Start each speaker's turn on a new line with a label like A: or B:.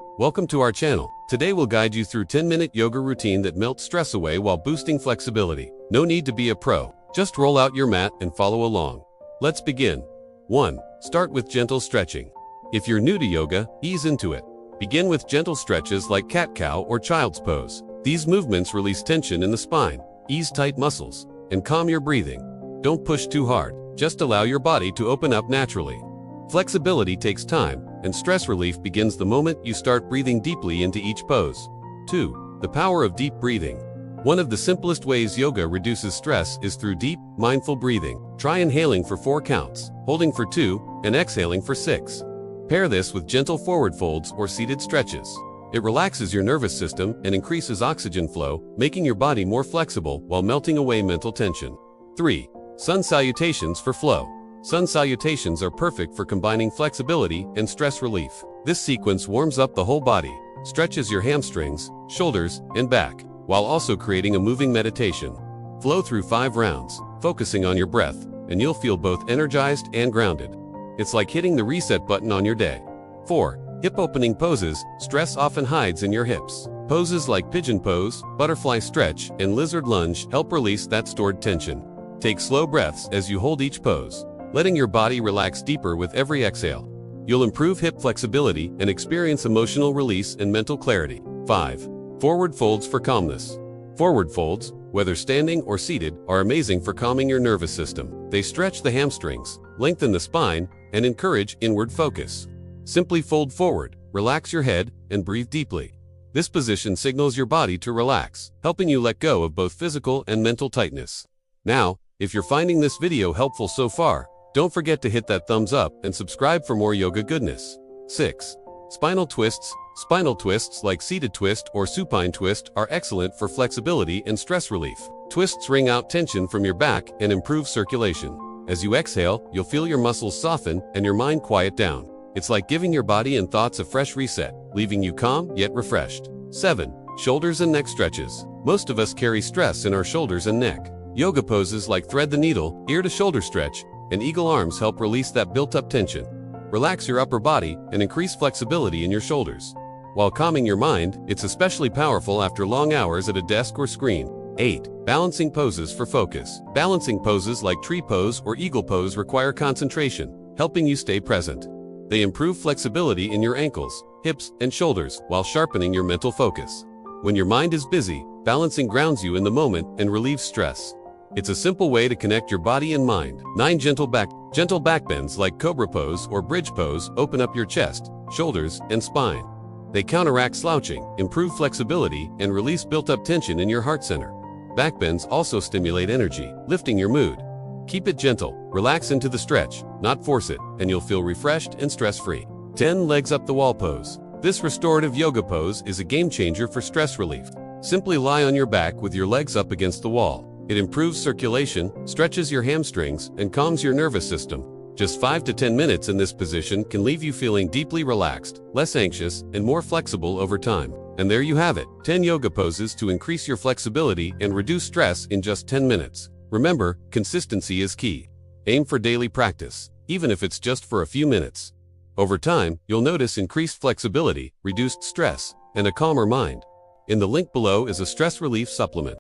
A: Welcome to our channel. Today we'll guide you through 10-minute yoga routine that melts stress away while boosting flexibility. No need to be a pro. Just roll out your mat and follow along. Let's begin. 1. Start with gentle stretching. If you're new to yoga, ease into it. Begin with gentle stretches like cat-cow or child's pose. These movements release tension in the spine, ease tight muscles, and calm your breathing. Don't push too hard. Just allow your body to open up naturally. Flexibility takes time, and stress relief begins the moment you start breathing deeply into each pose. 2. The power of deep breathing. One of the simplest ways yoga reduces stress is through deep, mindful breathing. Try inhaling for 4 counts, holding for 2, and exhaling for 6. Pair this with gentle forward folds or seated stretches. It relaxes your nervous system and increases oxygen flow, making your body more flexible while melting away mental tension. 3. Sun salutations for flow. Sun salutations are perfect for combining flexibility and stress relief. This sequence warms up the whole body, stretches your hamstrings, shoulders, and back, while also creating a moving meditation. Flow through 5 rounds, focusing on your breath, and you'll feel both energized and grounded. It's like hitting the reset button on your day. 4. Hip opening poses. Stress often hides in your hips. Poses like pigeon pose, butterfly stretch, and lizard lunge help release that stored tension. Take slow breaths as you hold each pose, letting your body relax deeper with every exhale. You'll improve hip flexibility and experience emotional release and mental clarity. 5. Forward folds for calmness. Forward folds, whether standing or seated, are amazing for calming your nervous system. They stretch the hamstrings, lengthen the spine, and encourage inward focus. Simply fold forward, relax your head, and breathe deeply. This position signals your body to relax, helping you let go of both physical and mental tightness. Now, if you're finding this video helpful so far, don't forget to hit that thumbs up and subscribe for more yoga goodness. 6. Spinal twists. Spinal twists like seated twist or supine twist are excellent for flexibility and stress relief. Twists wring out tension from your back and improve circulation. As you exhale, you'll feel your muscles soften and your mind quiet down. It's like giving your body and thoughts a fresh reset, leaving you calm yet refreshed. 7. Shoulders and neck stretches. Most of us carry stress in our shoulders and neck. Yoga poses like thread the needle, ear to shoulder stretch, and eagle arms help release that built-up tension. Relax your upper body and increase flexibility in your shoulders. While calming your mind, it's especially powerful after long hours at a desk or screen. 8. Balancing poses for focus. Balancing poses like tree pose or eagle pose require concentration, helping you stay present. They improve flexibility in your ankles, hips, and shoulders while sharpening your mental focus. When your mind is busy, balancing grounds you in the moment and relieves stress. It's a simple way to connect your body and mind. 9. Gentle back bends like cobra pose or bridge pose open up your chest, shoulders, and spine. They counteract slouching, improve flexibility, and release built-up tension in your heart center. Back bends also stimulate energy, lifting your mood. Keep it gentle, relax into the stretch, not force it, and you'll feel refreshed and stress-free. 10. Legs up the wall pose. This restorative yoga pose is a game changer for stress relief. Simply lie on your back with your legs up against the wall. It improves circulation, stretches your hamstrings, and calms your nervous system. Just 5 to 10 minutes in this position can leave you feeling deeply relaxed, less anxious, and more flexible over time. And there you have it, 10 yoga poses to increase your flexibility and reduce stress in just 10 minutes. Remember, consistency is key. Aim for daily practice, even if it's just for a few minutes. Over time, you'll notice increased flexibility, reduced stress, and a calmer mind. In the link below is a stress relief supplement.